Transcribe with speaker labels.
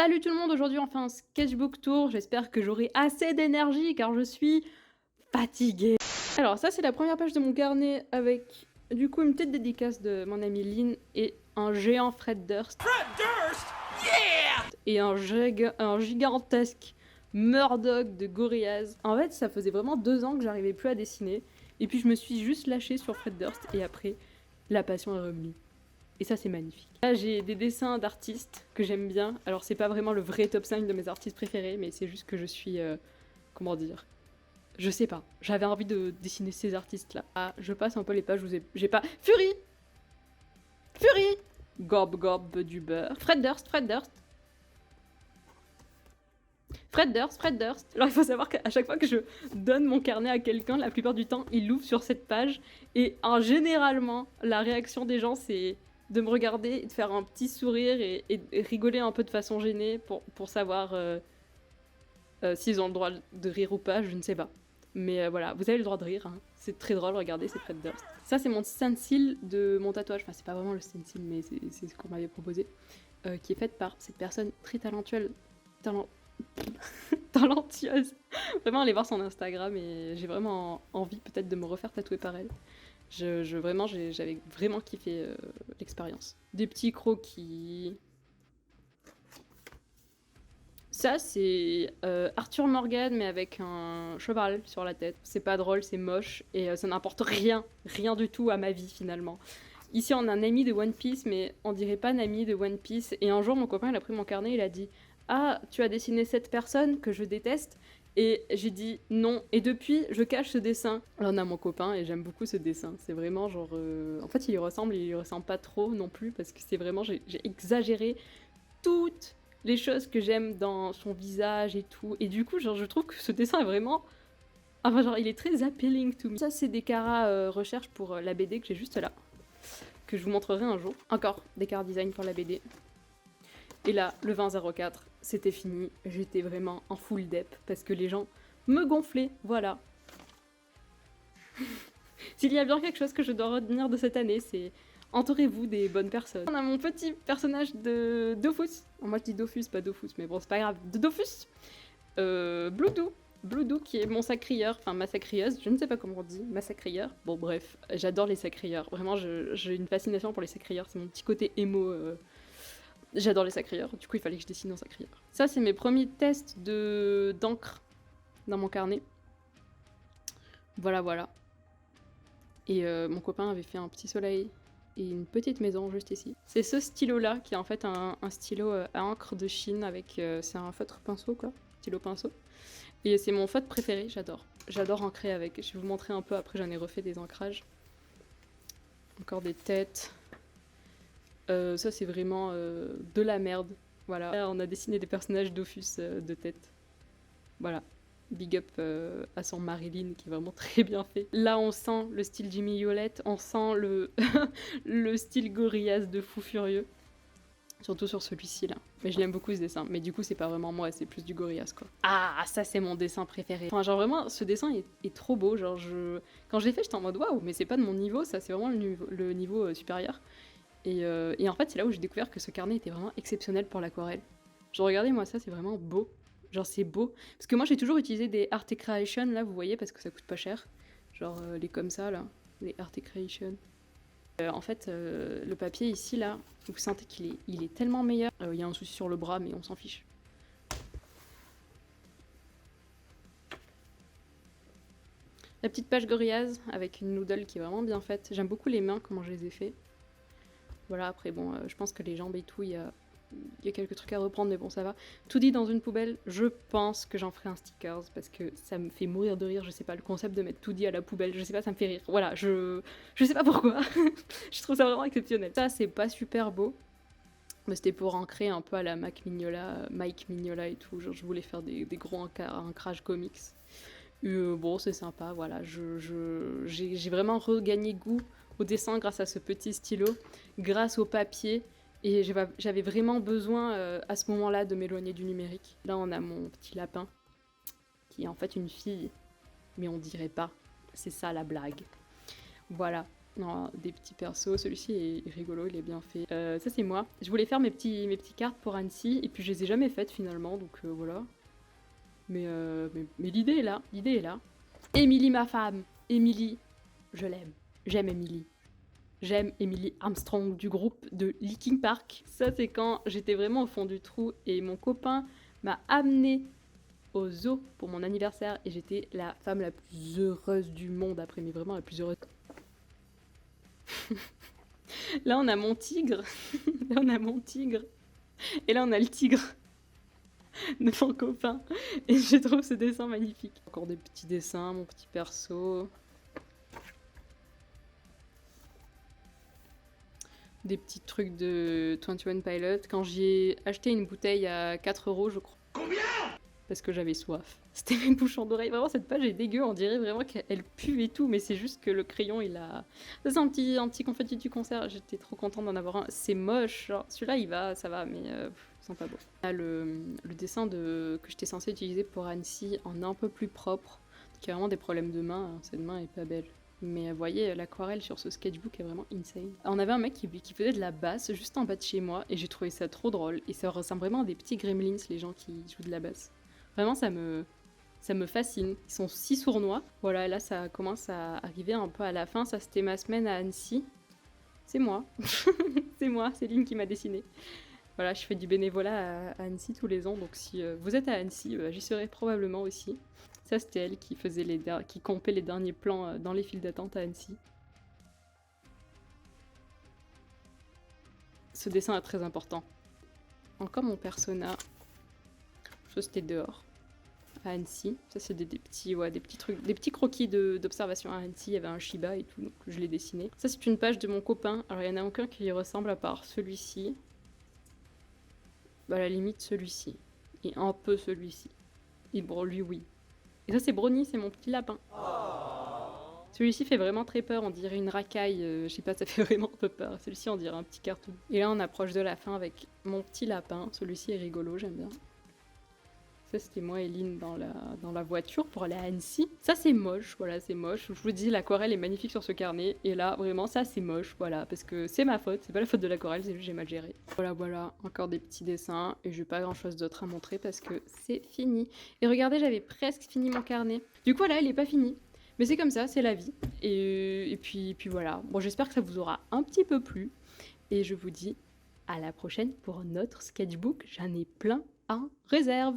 Speaker 1: Salut tout le monde, aujourd'hui on fait un sketchbook tour, j'espère que j'aurai assez d'énergie car je suis fatiguée. Alors ça c'est la première page de mon carnet avec du coup une petite dédicace de mon ami Lynn et un géant Fred Durst. Fred Durst, yeah, et un gigantesque Murdoch de Gorillaz. En fait ça faisait vraiment 2 ans que j'arrivais plus à dessiner et puis je me suis juste lâchée sur Fred Durst et après la passion est revenue. Et ça, c'est magnifique. Là, j'ai des dessins d'artistes que j'aime bien. Alors, c'est pas vraiment le vrai top 5 de mes artistes préférés, mais c'est juste que je suis... comment dire? Je sais pas. J'avais envie de dessiner ces artistes-là. Ah, je passe un peu les pages, j'ai pas... Fury! Fury! Gob gob du beurre. Fred Durst, Fred Durst. Fred Durst, Fred Durst. Alors, il faut savoir qu'à chaque fois que je donne mon carnet à quelqu'un, la plupart du temps, il l'ouvre sur cette page. Et généralement, la réaction des gens, c'est de me regarder et de faire un petit sourire et rigoler un peu de façon gênée pour savoir s'ils ont le droit de rire ou pas, je ne sais pas. Mais voilà, vous avez le droit de rire, hein. C'est très drôle, regardez, c'est Fred Durst. Ça, c'est mon stencil de mon tatouage. Enfin, c'est pas vraiment le stencil, mais c'est ce qu'on m'avait proposé. Qui est faite par cette personne très talentueuse. Talentueuse. Vraiment, allez voir son Instagram et j'ai vraiment envie peut-être de me refaire tatouer par elle. J'avais vraiment kiffé l'expérience. Des petits croquis. Ça, c'est Arthur Morgan, mais avec un cheval sur la tête. C'est pas drôle, c'est moche, et ça n'importe rien du tout à ma vie, finalement. Ici, on a un ami de One Piece, mais on dirait pas un ami de One Piece. Et un jour, mon copain, il a pris mon carnet, il a dit « Ah, tu as dessiné cette personne que je déteste ?» Et j'ai dit non. Et depuis, je cache ce dessin. Là, on a mon copain et j'aime beaucoup ce dessin. C'est vraiment genre... En fait, il lui ressemble pas trop non plus parce que c'est vraiment... J'ai exagéré toutes les choses que j'aime dans son visage et tout. Et du coup, genre, je trouve que ce dessin est vraiment... Enfin, genre, il est très appealing to me. Ça, c'est des caras recherche pour la BD que j'ai juste là. Que je vous montrerai un jour. Encore des caras design pour la BD. Et là, le 2004, c'était fini. J'étais vraiment en full dep parce que les gens me gonflaient, voilà. S'il y a bien quelque chose que je dois retenir de cette année, c'est entourez-vous des bonnes personnes. On a mon petit personnage de Dofus. Moi je dis Dofus, pas Dofus, mais bon, c'est pas grave. De Dofus Bloodoo. Bloodoo qui est mon sacrieur, enfin ma sacrieuse, je ne sais pas comment on dit, ma sacrieur. Bon bref, j'adore les sacrieurs. Vraiment, j'ai une fascination pour les sacrieurs. C'est mon petit côté émo. J'adore les sacrieurs, du coup il fallait que je dessine un sacrieur. Ça c'est mes premiers tests d'encre dans mon carnet. Voilà, voilà. Et mon copain avait fait un petit soleil et une petite maison juste ici. C'est ce stylo-là qui est en fait un stylo à encre de Chine avec... c'est un feutre pinceau quoi, stylo pinceau. Et c'est mon feutre préféré, j'adore. J'adore ancrer avec. Je vais vous montrer un peu, après j'en ai refait des ancrages. Encore des têtes. Ça c'est vraiment de la merde. Voilà, là, on a dessiné des personnages Dofus de tête. Voilà. Big up à son Marilyn qui est vraiment très bien fait. Là on sent le style Jimmy Yolette, on sent le, le style Gorillaz de Fou Furieux. Surtout sur celui-ci là. Mais je l'aime beaucoup ce dessin. Mais du coup c'est pas vraiment moi, c'est plus du Gorillaz quoi. Ah ça c'est mon dessin préféré. Enfin genre vraiment ce dessin est trop beau. Genre quand je l'ai fait j'étais en mode waouh mais c'est pas de mon niveau, ça c'est vraiment le niveau supérieur. Et en fait c'est là où j'ai découvert que ce carnet était vraiment exceptionnel pour l'aquarelle. Genre regardez moi ça c'est vraiment beau. Genre c'est beau. Parce que moi j'ai toujours utilisé des Art Creation là vous voyez parce que ça coûte pas cher. Genre les comme ça là, les Art Creation. En fait le papier ici là, vous sentez qu'il est tellement meilleur. Il y a un souci sur le bras mais on s'en fiche. La petite page Gorillaz avec une noodle qui est vraiment bien faite. J'aime beaucoup les mains, comment je les ai fait. Voilà après bon je pense que les jambes et tout il y a quelques trucs à reprendre, mais bon, ça va. Tout dit dans une poubelle, je pense que j'en ferai un stickers, parce que ça me fait mourir de rire, je sais pas, le concept de mettre tout dit à la poubelle, je sais pas, ça me fait rire. Voilà, je sais pas pourquoi, je trouve ça vraiment exceptionnel. Ça, c'est pas super beau, mais c'était pour ancrer un peu à la Mike Mignola et tout, genre je voulais faire des gros ancrages comics. Bon, c'est sympa, voilà, j'ai vraiment regagné goût au dessin grâce à ce petit stylo, grâce au papier. Et j'avais vraiment besoin à ce moment-là de m'éloigner du numérique. Là on a mon petit lapin, qui est en fait une fille, mais on dirait pas. C'est ça la blague. Voilà. Non, des petits persos, celui-ci est rigolo, il est bien fait. Ça c'est moi. Je voulais faire mes petites cartes pour Annecy, et puis je les ai jamais faites finalement, donc voilà. Mais l'idée est là, l'idée est là. Émilie ma femme, Émilie, je l'aime. J'aime Émilie. J'aime Emily Armstrong du groupe de Linkin Park. Ça, c'est quand j'étais vraiment au fond du trou et mon copain m'a amené au zoo pour mon anniversaire et j'étais la femme la plus heureuse du monde après, mais vraiment la plus heureuse. Là, on a mon tigre. Là, on a mon tigre. Et là, on a le tigre de mon copain. Et je trouve ce dessin magnifique. Encore des petits dessins, mon petit perso. Des petits trucs de 21 Pilots. Quand j'ai acheté une bouteille à 4 € je crois. Combien? Parce que j'avais soif. C'était mes bouchons d'oreille. Vraiment, cette page est dégueu. On dirait vraiment qu'elle pue et tout. Mais c'est juste que le crayon, il a... Ça, c'est un petit confetti du concert. J'étais trop contente d'en avoir un. C'est moche. Celui-là, il va, ça va. Mais ils sont pas beaux. Là, le dessin que j'étais censée utiliser pour Annecy en un peu plus propre. Qui a vraiment des problèmes de main. Cette main est pas belle. Mais vous voyez, l'aquarelle sur ce sketchbook est vraiment insane. On avait un mec qui faisait de la basse juste en bas de chez moi et j'ai trouvé ça trop drôle. Et ça ressemble vraiment à des petits gremlins, les gens qui jouent de la basse. Vraiment, ça me fascine. Ils sont si sournois. Voilà, là, ça commence à arriver un peu à la fin. Ça, c'était ma semaine à Annecy. C'est moi. C'est moi, Céline qui m'a dessiné. Voilà, je fais du bénévolat à Annecy tous les ans. Donc si vous êtes à Annecy, j'y serai probablement aussi. Ça, c'était elle qui faisait qui compait les derniers plans dans les files d'attente à Annecy. Ce dessin est très important. Encore mon persona. Ça, c'était dehors, à Annecy. Ça, c'est des petits trucs, des petits croquis d'observation à Annecy. Il y avait un Shiba et tout, donc je l'ai dessiné. Ça, c'est une page de mon copain. Alors, il n'y en a aucun qui lui ressemble à part celui-ci. Bah, à la limite, celui-ci. Et un peu celui-ci. Et bon, lui, oui. Et ça, c'est Brony, c'est mon petit lapin. Celui-ci fait vraiment très peur, on dirait une racaille, je sais pas, ça fait vraiment un peu peur. Celui-ci, on dirait un petit cartoon. Et là, on approche de la fin avec mon petit lapin. Celui-ci est rigolo, j'aime bien. Ça, c'était moi et Lynn dans la voiture pour aller à Annecy. Ça, c'est moche, voilà, c'est moche. Je vous dis, l'aquarelle est magnifique sur ce carnet. Et là, vraiment, ça, c'est moche, voilà. Parce que c'est ma faute, c'est pas la faute de l'aquarelle, c'est juste que j'ai mal géré. Voilà, encore des petits dessins. Et j'ai pas grand-chose d'autre à montrer parce que c'est fini. Et regardez, j'avais presque fini mon carnet. Du coup, là, il est pas fini. Mais c'est comme ça, c'est la vie. Et puis voilà. Bon, j'espère que ça vous aura un petit peu plu. Et je vous dis à la prochaine pour notre sketchbook. J'en ai plein en réserve.